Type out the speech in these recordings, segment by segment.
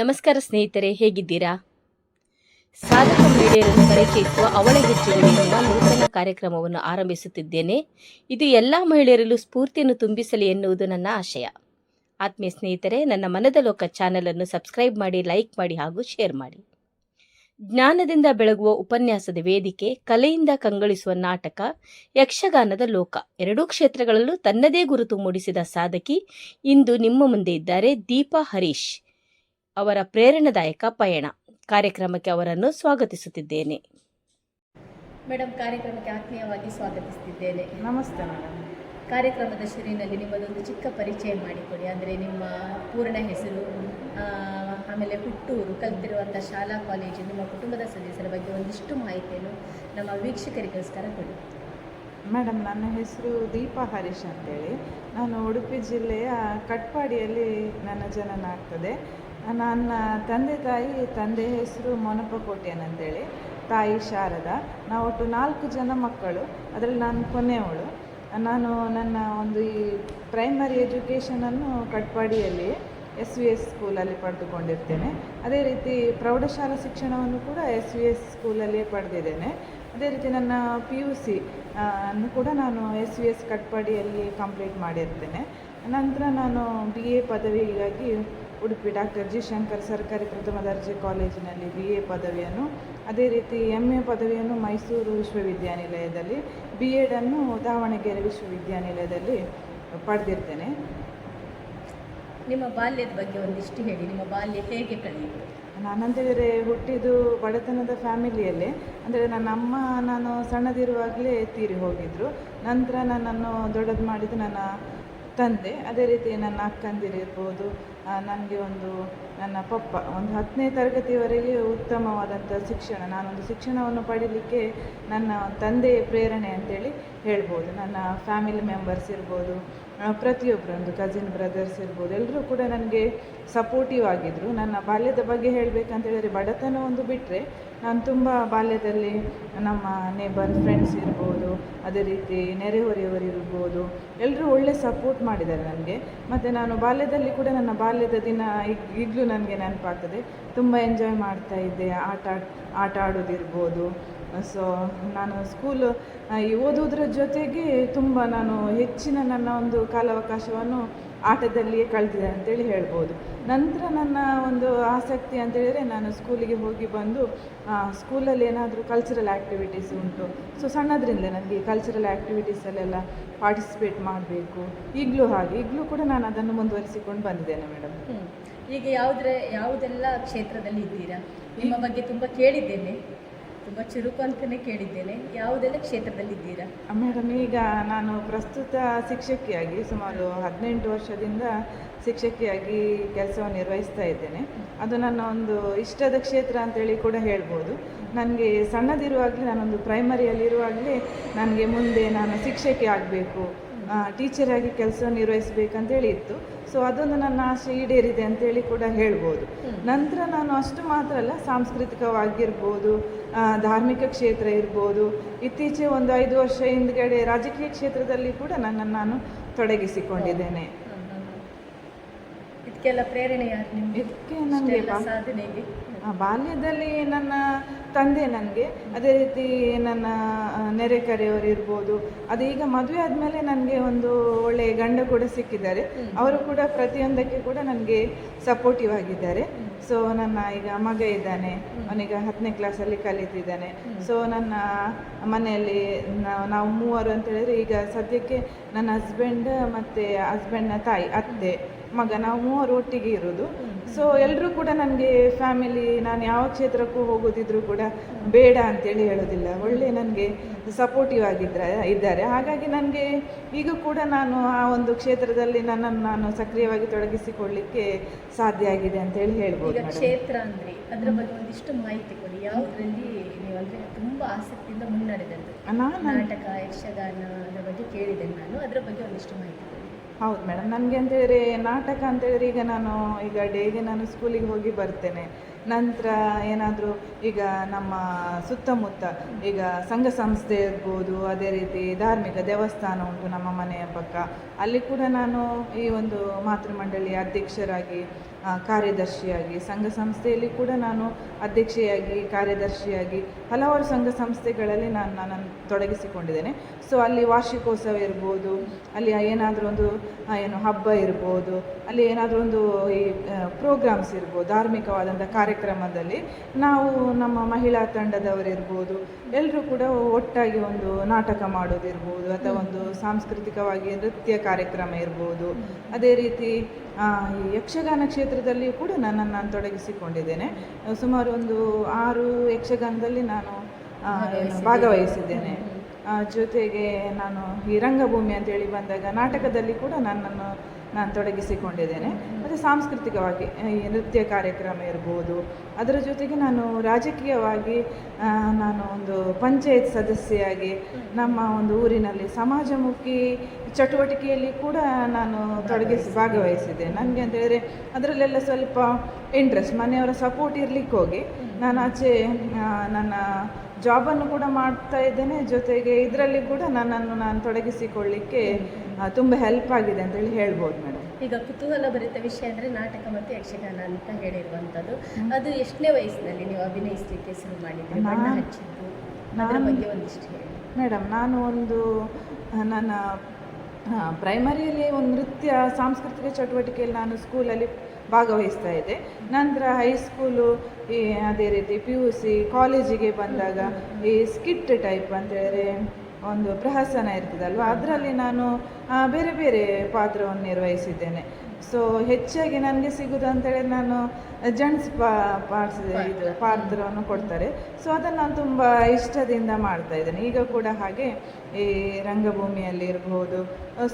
ನಮಸ್ಕಾರ ಸ್ನೇಹಿತರೆ, ಹೇಗಿದ್ದೀರಾ? ಸಾಧಕ ಮಹಿಳೆಯರನ್ನು ಪರಿಚಯಿಸುವ ಅವಳ ಹೆಜ್ಜೆಗಳು ಎನ್ನುವ ನೂತನ ಕಾರ್ಯಕ್ರಮವನ್ನು ಆರಂಭಿಸುತ್ತಿದ್ದೇನೆ. ಇದು ಎಲ್ಲ ಮಹಿಳೆಯರಲ್ಲೂ ಸ್ಫೂರ್ತಿಯನ್ನು ತುಂಬಿಸಲಿ ಎನ್ನುವುದು ನನ್ನ ಆಶಯ. ಆತ್ಮೀಯ ಸ್ನೇಹಿತರೆ, ನನ್ನ ಮನದ ಲೋಕ ಚಾನೆಲ್ ಅನ್ನು ಸಬ್ಸ್ಕ್ರೈಬ್ ಮಾಡಿ, ಲೈಕ್ ಮಾಡಿ ಹಾಗೂ ಶೇರ್ ಮಾಡಿ. ಜ್ಞಾನದಿಂದ ಬೆಳಗುವ ಉಪನ್ಯಾಸದ ವೇದಿಕೆ, ಕಲೆಯಿಂದ ಕಂಗೊಳಿಸುವ ನಾಟಕ, ಯಕ್ಷಗಾನದ ಲೋಕ ಎರಡೂ ಕ್ಷೇತ್ರಗಳಲ್ಲೂ ತನ್ನದೇ ಗುರುತು ಮೂಡಿಸಿದ ಸಾಧಕಿ ಇಂದು ನಿಮ್ಮ ಮುಂದೆ ಇದ್ದಾರೆ. ದೀಪಾ ಹರೀಶ್ ಅವರ ಪ್ರೇರಣಾದಾಯಕ ಪಯಣ ಕಾರ್ಯಕ್ರಮಕ್ಕೆ ಅವರನ್ನು ಸ್ವಾಗತಿಸುತ್ತಿದ್ದೇನೆ. ಮೇಡಮ್, ಕಾರ್ಯಕ್ರಮಕ್ಕೆ ಆತ್ಮೀಯವಾಗಿ ಸ್ವಾಗತಿಸುತ್ತಿದ್ದೇನೆ. ನಮಸ್ತೆ ಮೇಡಮ್. ಕಾರ್ಯಕ್ರಮದ ಶುರುವಿನಲ್ಲಿ ನಿಮ್ಮದೊಂದು ಚಿಕ್ಕ ಪರಿಚಯ ಮಾಡಿಕೊಡಿ. ಅಂದರೆ ನಿಮ್ಮ ಪೂರ್ಣ ಹೆಸರು, ಆಮೇಲೆ ಹುಟ್ಟೂರು, ಕಲಿತಿರುವಂಥ ಶಾಲಾ ಕಾಲೇಜು, ನಿಮ್ಮ ಕುಟುಂಬದ ಸದಸ್ಯರ ಬಗ್ಗೆ ಒಂದಿಷ್ಟು ಮಾಹಿತಿಯನ್ನು ನಮ್ಮ ವೀಕ್ಷಕರಿಗೋಸ್ಕರ ಕೊಡಿ. ಮೇಡಮ್, ನನ್ನ ಹೆಸರು ದೀಪಾ ಹರೀಶ್ ಅಂತೇಳಿ. ನಾನು ಉಡುಪಿ ಜಿಲ್ಲೆಯ ಕಟ್ಪಾಡಿಯಲ್ಲಿ ನನ್ನ ಜನನ ಆಗ್ತದೆ. ನನ್ನ ತಂದೆ ಹೆಸರು ಮೊನಪ್ಪ ಕೋಟ್ಯನ್ ಅಂತೇಳಿ, ತಾಯಿ ಶಾರದಾ. ನಾವು ಒಟ್ಟು 4 ಜನ ಮಕ್ಕಳು, ಅದರಲ್ಲಿ ನಾನು ಕೊನೆಯವಳು. ನಾನು ನನ್ನ ಒಂದು ಈ ಪ್ರೈಮರಿ ಎಜುಕೇಷನನ್ನು ಕಟ್ಪಾಡಿಯಲ್ಲಿ SVS ಸ್ಕೂಲಲ್ಲಿ ಪಡೆದುಕೊಂಡಿರ್ತೇನೆ. ಅದೇ ರೀತಿ ಪ್ರೌಢಶಾಲಾ ಶಿಕ್ಷಣವನ್ನು ಕೂಡ SVS ಸ್ಕೂಲಲ್ಲಿಯೇ ಪಡೆದಿದ್ದೇನೆ. ಅದೇ ರೀತಿ ನನ್ನ PUC ಅನ್ನು ಕೂಡ ನಾನು SVS ಕಟ್ಪಾಡಿಯಲ್ಲಿ ಕಂಪ್ಲೀಟ್ ಮಾಡಿರ್ತೇನೆ. ನಂತರ ನಾನು BA ಪದವಿಗಾಗಿ ಉಡುಪಿ ಡಾಕ್ಟರ್ ಜಿ ಶಂಕರ್ ಸರ್ಕಾರಿ ಪ್ರಥಮ ದರ್ಜೆ ಕಾಲೇಜಿನಲ್ಲಿ BA ಪದವಿಯನ್ನು, ಅದೇ ರೀತಿ MA ಪದವಿಯನ್ನು ಮೈಸೂರು ವಿಶ್ವವಿದ್ಯಾನಿಲಯದಲ್ಲಿ, B.Ed ಅನ್ನು ದಾವಣಗೆರೆ ವಿಶ್ವವಿದ್ಯಾನಿಲಯದಲ್ಲಿ ಪಡೆದಿರ್ತೇನೆ. ನಿಮ್ಮ ಬಾಲ್ಯದ ಬಗ್ಗೆ ಒಂದಿಷ್ಟು ಹೇಳಿ. ನಿಮ್ಮ ಬಾಲ್ಯ ಹೇಗೆ ಕಳೆಯಿತು? ನಾನಂತೇಳಿದರೆ ಹುಟ್ಟಿದ್ದು ಬಡತನದ ಫ್ಯಾಮಿಲಿಯಲ್ಲೇ. ಅಂದರೆ ನನ್ನ ಅಮ್ಮ ನಾನು ಸಣ್ಣದಿರುವಾಗಲೇ ತೀರಿ ಹೋಗಿದ್ದರು. ನಂತರ ನನ್ನನ್ನು ದೊಡ್ಡದು ಮಾಡಿದ್ದು ನನ್ನ ತಂದೆ. ಅದೇ ರೀತಿ ನನ್ನ ಅಕ್ಕಂದಿರಿರ್ಬೋದು, ನನಗೆ ನನ್ನ ಪಪ್ಪ ಒಂದು 10ನೇ ತರಗತಿವರೆಗೆ ಉತ್ತಮವಾದಂಥ ಶಿಕ್ಷಣ, ನಾನೊಂದು ಶಿಕ್ಷಣವನ್ನು ಪಡೀಲಿಕ್ಕೆ ನನ್ನ ತಂದೆಯ ಪ್ರೇರಣೆ ಅಂತೇಳಿ ಹೇಳ್ಬೋದು. ನನ್ನ ಫ್ಯಾಮಿಲಿ ಮೆಂಬರ್ಸ್ ಇರ್ಬೋದು, ಪ್ರತಿಯೊಬ್ಬರೊಂದು ಕಸಿನ್ ಬ್ರದರ್ಸ್ ಇರ್ಬೋದು, ಎಲ್ಲರೂ ಕೂಡ ನನಗೆ ಸಪೋರ್ಟಿವ್ ಆಗಿದ್ದರು. ನನ್ನ ಬಾಲ್ಯದ ಬಗ್ಗೆ ಹೇಳಬೇಕಂತೇಳಿದರೆ, ಬಡತನ ಒಂದು ಬಿಟ್ಟರೆ ನಾನು ತುಂಬ ಬಾಲ್ಯದಲ್ಲಿ ನಮ್ಮ ನೇಬರ್ ಫ್ರೆಂಡ್ಸ್ ಇರ್ಬೋದು, ಅದೇ ರೀತಿ ನೆರೆಹೊರೆಯವರು ಇರ್ಬೋದು, ಎಲ್ಲರೂ ಒಳ್ಳೆ ಸಪೋರ್ಟ್ ಮಾಡಿದ್ದಾರೆ ನನಗೆ. ಮತ್ತು ನಾನು ಬಾಲ್ಯದಲ್ಲಿ ಕೂಡ ನನ್ನ ಬಾಲ್ಯದ ದಿನ ಈಗಲೂ ನನಗೆ ನೆನಪಾಗ್ತದೆ. ತುಂಬ ಎಂಜಾಯ್ ಮಾಡ್ತಾಯಿದ್ದೆ, ಆಟ ಆಡೋದಿರ್ಬೋದು. ಸೊ ನಾನು ಸ್ಕೂಲು ಓದೋದ್ರ ಜೊತೆಗೆ ತುಂಬ ನಾನು ಹೆಚ್ಚಿನ ನನ್ನ ಒಂದು ಕಾಲಾವಕಾಶವನ್ನು ಆಟದಲ್ಲಿಯೇ ಕಳೆದಿದೆ ಅಂತೇಳಿ ಹೇಳ್ಬೋದು. ನಂತರ ನನ್ನ ಒಂದು ಆಸಕ್ತಿ ಅಂತೇಳಿದರೆ, ನಾನು ಸ್ಕೂಲಿಗೆ ಹೋಗಿ ಬಂದು ಸ್ಕೂಲಲ್ಲಿ ಏನಾದರೂ ಕಲ್ಚರಲ್ ಆ್ಯಕ್ಟಿವಿಟೀಸ್ ಉಂಟು, ಸೊ ಸಣ್ಣದ್ರಿಂದಲೇ ನನಗೆ ಕಲ್ಚರಲ್ ಆ್ಯಕ್ಟಿವಿಟೀಸಲ್ಲೆಲ್ಲ ಪಾರ್ಟಿಸಿಪೇಟ್ ಮಾಡಬೇಕು. ಈಗಲೂ ಕೂಡ ನಾನು ಅದನ್ನು ಮುಂದುವರಿಸಿಕೊಂಡು ಬಂದಿದ್ದೇನೆ ಮೇಡಮ್. ಈಗ ಯಾವುದೆಲ್ಲ ಕ್ಷೇತ್ರದಲ್ಲಿ ಇದ್ದೀರಾ? ನಿಮ್ಮ ಬಗ್ಗೆ ತುಂಬ ಕೇಳಿದ್ದೇನೆ, ತುಂಬ ಚುರುಕು ಅಂತಲೇ ಕೇಳಿದ್ದೇನೆ. ಯಾವುದೆಲ್ಲ ಕ್ಷೇತ್ರದಲ್ಲಿದ್ದೀರಾ? ಮೇಡಮ್, ಈಗ ನಾನು ಪ್ರಸ್ತುತ ಶಿಕ್ಷಕಿಯಾಗಿ ಸುಮಾರು 18 ವರ್ಷದಿಂದ ಶಿಕ್ಷಕಿಯಾಗಿ ಕೆಲಸವನ್ನು ನಿರ್ವಹಿಸ್ತಾ ಇದ್ದೇನೆ. ಅದು ನನ್ನ ಒಂದು ಇಷ್ಟದ ಕ್ಷೇತ್ರ ಅಂತೇಳಿ ಕೂಡ ಹೇಳ್ಬೋದು. ನನಗೆ ಸಣ್ಣದಿರುವಾಗಲೇ, ನಾನೊಂದು ಪ್ರೈಮರಿಯಲ್ಲಿರುವಾಗಲೇ ನನಗೆ ಮುಂದೆ ನಾನು ಶಿಕ್ಷಕಿ ಆಗಬೇಕು, ಟೀಚರಾಗಿ ಕೆಲಸ ನಿರ್ವಹಿಸಬೇಕಂತೇಳಿ ಇತ್ತು. ಸೊ ಅದೊಂದು ನನ್ನ ಆಸೆ ಈಡೇರಿದೆ ಅಂತೇಳಿ ಕೂಡ ಹೇಳ್ಬೋದು. ನಂತರ ನಾನು ಅಷ್ಟು ಮಾತ್ರ ಅಲ್ಲ, ಸಾಂಸ್ಕೃತಿಕವಾಗಿರ್ಬೋದು, ಧಾರ್ಮಿಕ ಕ್ಷೇತ್ರ ಇರ್ಬೋದು, ಇತ್ತೀಚೆ ಒಂದು 5 ವರ್ಷ ಹಿಂದ್ಗಡೆ ರಾಜಕೀಯ ಕ್ಷೇತ್ರದಲ್ಲಿ ಕೂಡ ನನ್ನನ್ನು ನಾನು ತೊಡಗಿಸಿಕೊಂಡಿದ್ದೇನೆ. ಇದಕ್ಕೆಲ್ಲ ಪ್ರೇರಣೆ ಯಾರು ನಿಮಗೆ? ಇದಕ್ಕೆ ನನಗೆ ಸಾಧನೆಗೆ ಬಾಲ್ಯದಲ್ಲಿ ನನ್ನ ತಂದೆ ನನಗೆ, ಅದೇ ರೀತಿ ನನ್ನ ನೆರೆಕರೆಯವರು ಇರ್ಬೋದು. ಅದು ಈಗ ಮದುವೆ ಆದಮೇಲೆ ನನಗೆ ಒಂದು ಒಳ್ಳೆಯ ಗಂಡ ಕೂಡ ಸಿಕ್ಕಿದ್ದಾರೆ. ಅವರು ಕೂಡ ಪ್ರತಿಯೊಂದಕ್ಕೆ ಕೂಡ ನನಗೆ ಸಪೋರ್ಟಿವ್ ಆಗಿದ್ದಾರೆ. ಸೊ ನನ್ನ ಈಗ ಮಗ ಇದ್ದಾನೆ, ಅವನೀಗ 10ನೇ ಕ್ಲಾಸಲ್ಲಿ ಕಲಿತಿದ್ದಾನೆ. ಸೊ ನನ್ನ ಮನೆಯಲ್ಲಿ ನಾವು 3 ಅಂತ ಹೇಳಿದರೆ, ಈಗ ಸದ್ಯಕ್ಕೆ ನನ್ನ ಹಸ್ಬೆಂಡ್ ಮತ್ತು ಹಸ್ಬೆಂಡ್ನ ತಾಯಿ, ಅತ್ತೆ, ಮಗ, ನಾವು 3 ಒಟ್ಟಿಗೆ ಇರೋದು. ಸೊ ಎಲ್ಲರೂ ಕೂಡ ನನಗೆ ಫ್ಯಾಮಿಲಿ, ನಾನು ಯಾವ ಕ್ಷೇತ್ರಕ್ಕೂ ಹೋಗೋದಿದ್ರು ಕೂಡ ಬೇಡ ಅಂತೇಳಿ ಹೇಳೋದಿಲ್ಲ, ಒಳ್ಳೆ ನನಗೆ ಸಪೋರ್ಟಿವ್ ಇದ್ದಾರೆ. ಹಾಗಾಗಿ ನನಗೆ ಈಗ ಕೂಡ ನಾನು ಆ ಒಂದು ಕ್ಷೇತ್ರದಲ್ಲಿ ನನ್ನನ್ನು ನಾನು ಸಕ್ರಿಯವಾಗಿ ತೊಡಗಿಸಿಕೊಳ್ಳಲಿಕ್ಕೆ ಸಾಧ್ಯ ಆಗಿದೆ ಅಂತೇಳಿ ಹೇಳ್ಬೋದು. ಕ್ಷೇತ್ರ ಅಂದರೆ ಅದರ ಬಗ್ಗೆ ಒಂದಿಷ್ಟು ಮಾಹಿತಿ ಕೊಡಿ. ಯಾವುದರಲ್ಲಿ ನೀವು ಅಂದರೆ ತುಂಬ ಆಸಕ್ತಿಯಿಂದ ಮುನ್ನಡೆದಂತೆ? ನಾಟಕ, ಯಕ್ಷಗಾನ ಅದರ ಬಗ್ಗೆ ಕೇಳಿದೆ ನಾನು, ಅದರ ಬಗ್ಗೆ ಒಂದಿಷ್ಟು ಮಾಹಿತಿ ಕೊಡಿ. ಹೌದು ಮೇಡಮ್, ನನಗೆ ಅಂತೇಳಿದರೆ ನಾಟಕ ಅಂತೇಳಿದರೆ, ಈಗ ಡೇಗೆ ನಾನು ಸ್ಕೂಲಿಗೆ ಹೋಗಿ ಬರ್ತೇನೆ. ನಂತರ ಏನಾದರೂ ಈಗ ನಮ್ಮ ಸುತ್ತಮುತ್ತ ಈಗ ಸಂಘ ಸಂಸ್ಥೆ ಇರ್ಬೋದು, ಅದೇ ರೀತಿ ಧಾರ್ಮಿಕ ದೇವಸ್ಥಾನ ಉಂಟು ನಮ್ಮ ಮನೆಯ ಪಕ್ಕ, ಅಲ್ಲಿ ಕೂಡ ನಾನು ಈ ಒಂದು ಮಾತೃಮಂಡಳಿಯ ಅಧ್ಯಕ್ಷರಾಗಿ ಕಾರ್ಯದರ್ಶಿಯಾಗಿ, ಸಂಘ ಸಂಸ್ಥೆಯಲ್ಲಿ ಕೂಡ ನಾನು ಅಧ್ಯಕ್ಷೆಯಾಗಿ, ಕಾರ್ಯದರ್ಶಿಯಾಗಿ ಹಲವಾರು ಸಂಘ ಸಂಸ್ಥೆಗಳಲ್ಲಿ ನನ್ನನ್ನು ತೊಡಗಿಸಿಕೊಂಡಿದ್ದೇನೆ. ಸೊ ಅಲ್ಲಿ ವಾರ್ಷಿಕೋತ್ಸವ ಇರ್ಬೋದು, ಅಲ್ಲಿ ಏನಾದರೂ ಒಂದು ಹಬ್ಬ ಇರ್ಬೋದು, ಅಲ್ಲಿ ಏನಾದರೂ ಒಂದು ಈ ಪ್ರೋಗ್ರಾಮ್ಸ್ ಇರ್ಬೋದು, ಧಾರ್ಮಿಕವಾದಂಥ ಕಾರ್ಯಕ್ರಮದಲ್ಲಿ ನಾವು ನಮ್ಮ ಮಹಿಳಾ ತಂಡದವರಿರ್ಬೋದು ಎಲ್ಲರೂ ಕೂಡ ಒಟ್ಟಾಗಿ ಒಂದು ನಾಟಕ ಮಾಡೋದಿರ್ಬೋದು, ಅಥವಾ ಒಂದು ಸಾಂಸ್ಕೃತಿಕವಾಗಿ ನೃತ್ಯ ಕಾರ್ಯಕ್ರಮ ಇರ್ಬೋದು. ಅದೇ ರೀತಿ ಈ ಯಕ್ಷಗಾನ ಕ್ಷೇತ್ರದಲ್ಲಿಯೂ ಕೂಡ ನಾನು ತೊಡಗಿಸಿಕೊಂಡಿದ್ದೇನೆ. ಸುಮಾರು ಒಂದು 6 ಯಕ್ಷಗಾನದಲ್ಲಿ ನಾನು ಭಾಗವಹಿಸಿದ್ದೇನೆ. ಜೊತೆಗೆ ನಾನು ಈ ರಂಗಭೂಮಿ ಅಂತೇಳಿ ಬಂದಾಗ ನಾಟಕದಲ್ಲಿ ಕೂಡ ನಾನು ತೊಡಗಿಸಿಕೊಂಡಿದ್ದೇನೆ. ಮತ್ತು ಸಾಂಸ್ಕೃತಿಕವಾಗಿ ಈ ನೃತ್ಯ ಕಾರ್ಯಕ್ರಮ ಇರ್ಬೋದು. ಅದರ ಜೊತೆಗೆ ನಾನು ರಾಜಕೀಯವಾಗಿ ನಾನು ಒಂದು ಪಂಚಾಯತ್ ಸದಸ್ಯೆಯಾಗಿ ನಮ್ಮ ಒಂದು ಊರಿನಲ್ಲಿ ಸಮಾಜಮುಖಿ ಚಟುವಟಿಕೆಯಲ್ಲಿ ಕೂಡ ನಾನು ಭಾಗವಹಿಸಿದ್ದೆ. ನನಗೆ ಅಂತ ಹೇಳಿದರೆ ಅದರಲ್ಲೆಲ್ಲ ಸ್ವಲ್ಪ ಇಂಟ್ರೆಸ್ಟ್, ಮನೆಯವರ ಸಪೋರ್ಟ್ ಇರಲಿಕ್ಕೆ ಹೋಗಿ ನಾನು ಆಚೆ ನನ್ನ ಜಾಬನ್ನು ಕೂಡ ಮಾಡ್ತಾ ಇದ್ದೇನೆ. ಜೊತೆಗೆ ಇದರಲ್ಲಿ ಕೂಡ ನಾನು ತೊಡಗಿಸಿಕೊಳ್ಳಿಕ್ಕೆ ತುಂಬ ಹೆಲ್ಪ್ ಆಗಿದೆ ಅಂತೇಳಿ ಹೇಳ್ಬೋದು ಮೇಡಮ್. ಈಗ ಕುತೂಹಲ ಭರಿತ ವಿಷಯ ಅಂದರೆ ನಾಟಕ ಮತ್ತು ಯಕ್ಷಗಾನ ಅಂತ ಹೇಳಿರುವಂಥದ್ದು, ಅದು ಎಷ್ಟನೇ ವಯಸ್ಸಿನಲ್ಲಿ ನೀವು ಅಭಿನಯಿಸಲಿಕ್ಕೆ ಶುರು ಮಾಡಿದ್ರಿ, ಬಣ್ಣ ಹಚ್ಚಿದ್ದು, ಅದರ ಬಗ್ಗೆ ಒಂದಿಷ್ಟು ಹೇಳಿ ಮೇಡಮ್. ನಾನು ಒಂದು ನನ್ನ ಪ್ರೈಮರಿಯಲ್ಲಿ ಒಂದು ನೃತ್ಯ ಸಾಂಸ್ಕೃತಿಕ ಚಟುವಟಿಕೆಯಲ್ಲಿ ನಾನು ಸ್ಕೂಲಲ್ಲಿ ಭಾಗವಹಿಸ್ತಾ ಇದ್ದೆ. ನಂತರ ಹೈಸ್ಕೂಲು, ಅದೇ ರೀತಿ PUC, ಕಾಲೇಜಿಗೆ ಬಂದಾಗ ಈ ಸ್ಕಿಟ್ ಟೈಪ್ ಅಂತೇಳಿದರೆ ಒಂದು ಪ್ರಹಸನ ಇರ್ತದಲ್ವ, ಅದರಲ್ಲಿ ನಾನು ಬೇರೆ ಬೇರೆ ಪಾತ್ರವನ್ನು ನಿರ್ವಹಿಸಿದ್ದೇನೆ. ಸೊ ಹೆಚ್ಚಾಗಿ ನನಗೆ ಸಿಗೋದು ಅಂತೇಳಿದ್ರೆ ನಾನು ಜೆಂಟ್ಸ್ ಇದು ಪಾತ್ರವನ್ನು ಕೊಡ್ತಾರೆ. ಸೊ ಅದನ್ನು ನಾನು ತುಂಬ ಇಷ್ಟದಿಂದ ಮಾಡ್ತಾ ಇದ್ದೇನೆ. ಈಗ ಕೂಡ ಹಾಗೆ ಈ ರಂಗಭೂಮಿಯಲ್ಲಿ ಇರಬಹುದು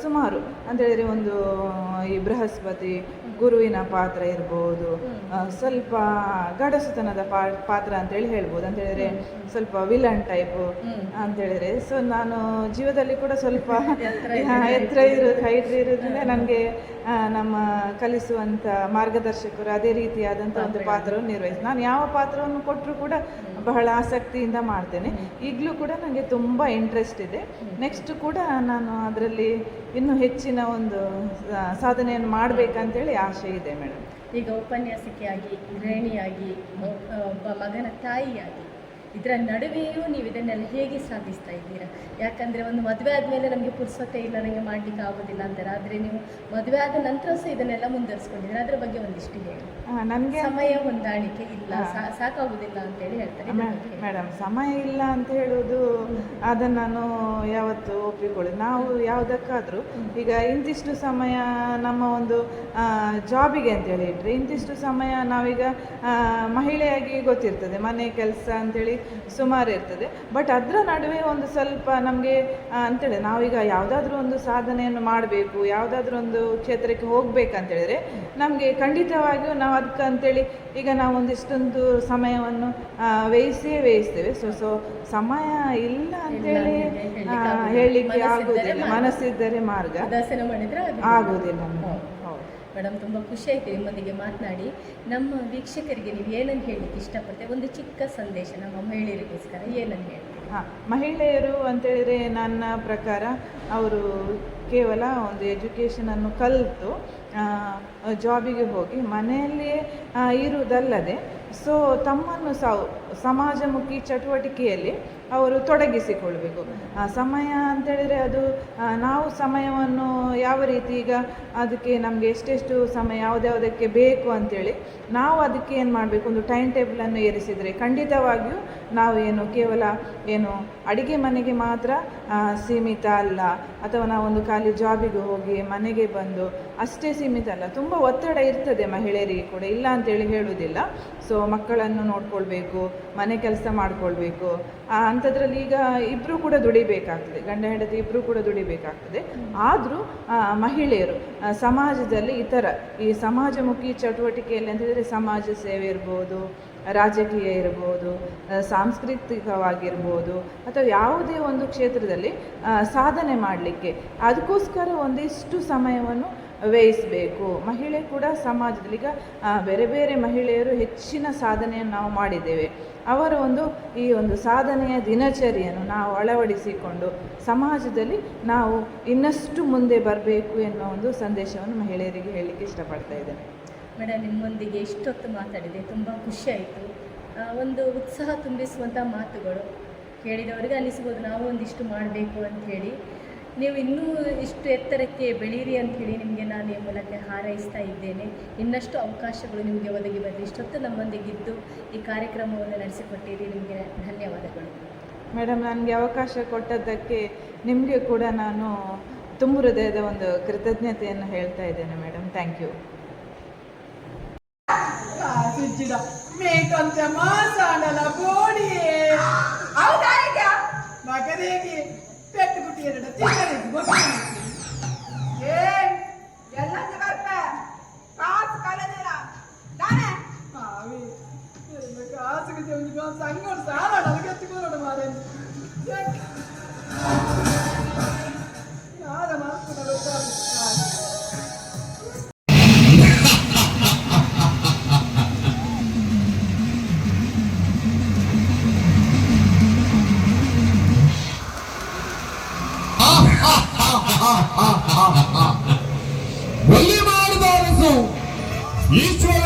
ಸುಮಾರು ಅಂತೇಳಿದರೆ ಒಂದು ಈ ಬೃಹಸ್ಪತಿ ಗುರುವಿನ ಪಾತ್ರ ಇರ್ಬೋದು, ಸ್ವಲ್ಪ ಗಡಸುತನದ ಪಾತ್ರ ಅಂತೇಳಿ ಹೇಳ್ಬೋದು. ಅಂತೇಳಿದರೆ ಸ್ವಲ್ಪ ವಿಲನ್ ಟೈಪು ಅಂತೇಳಿದರೆ. ಸೊ ನಾನು ಜೀವದಲ್ಲಿ ಕೂಡ ಸ್ವಲ್ಪ ಹೈಟ್ ಇರೋದ್ರಿಂದ ನನಗೆ ನಮ್ಮ ಕಲಿಸುವಂಥ ಮಾರ್ಗದರ್ಶಕರು ಅದೇ ರೀತಿಯಾದಂಥ ಒಂದು ಪಾತ್ರವನ್ನು ನಿರ್ವಹಿಸಿ ನಾನು ಯಾವ ಪಾತ್ರವನ್ನು ಕೊಟ್ಟರೂ ಕೂಡ ಬಹಳ ಆಸಕ್ತಿಯಿಂದ ಮಾಡ್ತೇನೆ. ಈಗಲೂ ಕೂಡ ನನಗೆ ತುಂಬ ಇಂಟ್ರೆಸ್ಟ್ ಇದೆ. ನೆಕ್ಸ್ಟ್ ಕೂಡ ನಾನು ಅದರಲ್ಲಿ ಇನ್ನೂ ಹೆಚ್ಚಿನ ಒಂದು ಸಾಧನೆಯನ್ನು ಮಾಡಬೇಕಂತೇಳಿ ಆಸೆ ಇದೆ ಮೇಡಮ್. ಈಗ ಉಪನ್ಯಾಸಕಿಯಾಗಿ, ಗೃಹಿಣಿಯಾಗಿ, ಒಬ್ಬ ಮಗನ ತಾಯಿಯಾಗಿ, ಇದರ ನಡುವೆಯೂ ನೀವು ಇದನ್ನೆಲ್ಲ ಹೇಗೆ ಸಾಧಿಸ್ತಾ ಇದ್ದೀರಾ? ಯಾಕಂದರೆ ಒಂದು ಮದುವೆ ಆದಮೇಲೆ ನಮಗೆ ಪುರ್ಸೊತ್ತೆ ಇಲ್ಲ, ನನಗೆ ಮಾಡಲಿಕ್ಕೆ ಆಗೋದಿಲ್ಲ ಅಂತಾರೆ. ಆದರೆ ನೀವು ಮದುವೆ ಆದ ನಂತರ ಸಹ ಇದನ್ನೆಲ್ಲ ಮುಂದುವರಿಸ್ಕೊಂಡಿದ್ದೀರಾ. ಅದರ ಬಗ್ಗೆ ಒಂದಿಷ್ಟು ಹೇಳಿ. ನನಗೆ ಸಮಯ ಹೊಂದಾಣಿಕೆ ಇಲ್ಲ, ಸಾಕಾಗೋದಿಲ್ಲ ಅಂತೇಳಿ ಹೇಳ್ತಾರೆ. ಮೇಡಮ್, ಸಮಯ ಇಲ್ಲ ಅಂತ ಹೇಳೋದು ಅದನ್ನು ನಾನು ಯಾವತ್ತು ಒಪ್ಪಿಕೊಳ್ಳಿ. ನಾವು ಯಾವುದಕ್ಕಾದರೂ ಈಗ ಇಂತಿಷ್ಟು ಸಮಯ ನಮ್ಮ ಒಂದು ಜಾಬಿಗೆ ಅಂತೇಳಿ ಇಟ್ಟರೆ, ಇಂತಿಷ್ಟು ಸಮಯ ನಾವೀಗ ಮಹಿಳೆಯಾಗಿ ಗೊತ್ತಿರ್ತದೆ, ಮನೆ ಕೆಲಸ ಅಂತೇಳಿ ಸುಮಾರು ಇರ್ತದೆ. ಬಟ್ ಅದರ ನಡುವೆ ಒಂದು ಸ್ವಲ್ಪ ನಮಗೆ ಅಂತೇಳಿ ನಾವೀಗ ಯಾವುದಾದ್ರೂ ಒಂದು ಸಾಧನೆಯನ್ನು ಮಾಡಬೇಕು, ಯಾವುದಾದ್ರೂ ಒಂದು ಕ್ಷೇತ್ರಕ್ಕೆ ಹೋಗ್ಬೇಕಂತೇಳಿದರೆ ನಮಗೆ ಖಂಡಿತವಾಗಿಯೂ ನಾವು ಅದಕ್ಕೆ ಅಂತೇಳಿ ಈಗ ನಾವು ಒಂದಿಷ್ಟೊಂದು ಸಮಯವನ್ನು ಬೇಯಿಸ್ತೇವೆ. ಸೊ ಸಮಯ ಇಲ್ಲ ಅಂತೇಳಿ ಹೇಳಲಿಕ್ಕೆ ಆಗೋದಿಲ್ಲ. ಮನಸ್ಸಿದ್ದರೆ ಮಾರ್ಗ, ಆಗೋದಿಲ್ಲ. ಮೇಡಮ್, ತುಂಬ ಖುಷಿ ಆಯಿತು ನಿಮ್ಮೊಂದಿಗೆ ಮಾತನಾಡಿ. ನಮ್ಮ ವೀಕ್ಷಕರಿಗೆ ನೀವು ಏನನ್ನು ಹೇಳಲಿಕ್ಕೆ ಇಷ್ಟಪಡ್ತೇವೆ? ಒಂದು ಚಿಕ್ಕ ಸಂದೇಶ ನಮ್ಮ ಮಹಿಳೆಯರಿಗೋಸ್ಕರ ಏನನ್ನು ಹೇಳ್ತೀವಿ? ಮಹಿಳೆಯರು ಅಂತೇಳಿದರೆ ನನ್ನ ಪ್ರಕಾರ ಅವರು ಕೇವಲ ಒಂದು ಎಜುಕೇಷನನ್ನು ಕಲಿತು ಜಾಬಿಗೆ ಹೋಗಿ ಮನೆಯಲ್ಲಿಯೇ ಇರುವುದಲ್ಲದೆ ಸೊ ತಮ್ಮನ್ನು ಸಮಾಜಮುಖಿ ಚಟುವಟಿಕೆಯಲ್ಲಿ ಅವರು ತೊಡಗಿಸಿಕೊಳ್ಬೇಕು. ಸಮಯ ಅಂತೇಳಿದರೆ ಅದು ನಾವು ಸಮಯವನ್ನು ಯಾವ ರೀತಿ ಈಗ ಅದಕ್ಕೆ ನಮಗೆ ಎಷ್ಟೆಷ್ಟು ಸಮಯ ಯಾವುದ್ಯಾವುದಕ್ಕೆ ಬೇಕು ಅಂಥೇಳಿ ನಾವು ಅದಕ್ಕೆ ಏನು ಮಾಡಬೇಕು, ಒಂದು ಟೈಮ್ ಟೇಬಲನ್ನು ಏರಿಸಿದರೆ ಖಂಡಿತವಾಗಿಯೂ ನಾವು ಕೇವಲ ಅಡಿಗೆ ಮನೆಗೆ ಮಾತ್ರ ಸೀಮಿತ ಅಲ್ಲ, ಅಥವಾ ನಾವೊಂದು ಖಾಲಿ ಜಾಬಿಗೆ ಹೋಗಿ ಮನೆಗೆ ಬಂದು ಅಷ್ಟೇ ಸೀಮಿತ ಅಲ್ಲ. ತುಂಬ ಒತ್ತಡ ಇರ್ತದೆ ಮಹಿಳೆಯರಿಗೆ ಕೂಡ, ಇಲ್ಲ ಅಂತೇಳಿ ಹೇಳುವುದಿಲ್ಲ. ಸೊ ಮಕ್ಕಳನ್ನು ನೋಡ್ಕೊಳ್ಬೇಕು, ಮನೆ ಕೆಲಸ ಮಾಡಿಕೊಳ್ಬೇಕು. ಅಂಥದ್ರಲ್ಲಿ ಈಗ ಇಬ್ಬರು ಕೂಡ ದುಡಿಬೇಕಾಗ್ತದೆ, ಗಂಡ ಹೆಂಡತಿ ಇಬ್ಬರು ಕೂಡ ದುಡಿಬೇಕಾಗ್ತದೆ. ಆದರೂ ಮಹಿಳೆಯರು ಸಮಾಜದಲ್ಲಿ ಈ ಸಮಾಜಮುಖಿ ಚಟುವಟಿಕೆಯಲ್ಲಿ ಅಂತಂದರೆ ಸಮಾಜ ಸೇವೆ ಇರ್ಬೋದು, ರಾಜಕೀಯ ಇರ್ಬೋದು, ಸಾಂಸ್ಕೃತಿಕವಾಗಿರ್ಬೋದು, ಅಥವಾ ಯಾವುದೇ ಒಂದು ಕ್ಷೇತ್ರದಲ್ಲಿ ಸಾಧನೆ ಮಾಡಲಿಕ್ಕೆ ಅದಕ್ಕೋಸ್ಕರ ಒಂದಿಷ್ಟು ಸಮಯವನ್ನು ವ್ಯಯಿಸಬೇಕು. ಮಹಿಳೆ ಕೂಡ ಸಮಾಜದಲ್ಲಿ ಈಗ ಬೇರೆ ಬೇರೆ ಮಹಿಳೆಯರು ಹೆಚ್ಚಿನ ಸಾಧನೆಯನ್ನು ನಾವು ಮಾಡಿದ್ದೇವೆ. ಅವರ ಈ ಒಂದು ಸಾಧನೆಯ ದಿನಚರಿಯನ್ನು ನಾವು ಅಳವಡಿಸಿಕೊಂಡು ಸಮಾಜದಲ್ಲಿ ನಾವು ಇನ್ನಷ್ಟು ಮುಂದೆ ಬರಬೇಕು ಎನ್ನುವ ಒಂದು ಸಂದೇಶವನ್ನು ಮಹಿಳೆಯರಿಗೆ ಹೇಳಲಿಕ್ಕೆ ಇಷ್ಟಪಡ್ತಾ ಇದ್ದೇನೆ. ಮೇಡಮ್, ನಿಮ್ಮೊಂದಿಗೆ ಇಷ್ಟೊತ್ತು ಮಾತಾಡಿದೆ, ತುಂಬ ಖುಷಿಯಾಯಿತು. ಒಂದು ಉತ್ಸಾಹ ತುಂಬಿಸುವಂಥ ಮಾತುಗಳು ಕೇಳಿದವರಿಗೆ ಅನಿಸ್ಬೋದು ನಾವು ಒಂದಿಷ್ಟು ಮಾಡಬೇಕು ಅಂಥೇಳಿ. ನೀವು ಇನ್ನೂ ಇಷ್ಟು ಎತ್ತರಕ್ಕೆ ಬೆಳೀರಿ ಅಂಥೇಳಿ ನಿಮಗೆ ನಾನು ಈ ಮೂಲಕ ಹಾರೈಸ್ತಾ ಇದ್ದೇನೆ. ಇನ್ನಷ್ಟು ಅವಕಾಶಗಳು ನಿಮಗೆ ಒದಗಿ ಬರಲಿ. ಇಷ್ಟೊತ್ತು ನಮ್ಮೊಂದಿಗಿದ್ದು ಈ ಕಾರ್ಯಕ್ರಮವನ್ನು ನಡೆಸಿಕೊಟ್ಟಿರಿ, ನಿಮಗೆ ಧನ್ಯವಾದಗಳು. ಮೇಡಮ್, ನನಗೆ ಅವಕಾಶ ಕೊಟ್ಟದ್ದಕ್ಕೆ ನಿಮಗೆ ಕೂಡ ನಾನು ತುಂಬ ಹೃದಯದ ಒಂದು ಕೃತಜ್ಞತೆಯನ್ನು ಹೇಳ್ತಾ ಇದ್ದೇನೆ ಮೇಡಮ್. Thank you. ಮೇಕಂತೆ ಮಾಸಾಡಲ ಬೋಡಿ ಮಗನಿಗೆ ಪೆಟ್ಟು ಗುಟ್ಟಿ ಎರಡು ತಿಂಗಳಿಗೆ ಎಲ್ಲ ಕಾಸು ಕಳೆದಿರ ತಾನೇ ಕಾಸಿಗೆ ಸಂಗೋಡು ಸಾಲ ನನಗೆತ್ತಿಕೊಂಡು ಮಾರೇ ಯಾರ ಮಾತು ಒಳ್ಳೆ ಮಾಡಿದ ಈಶ್ವರ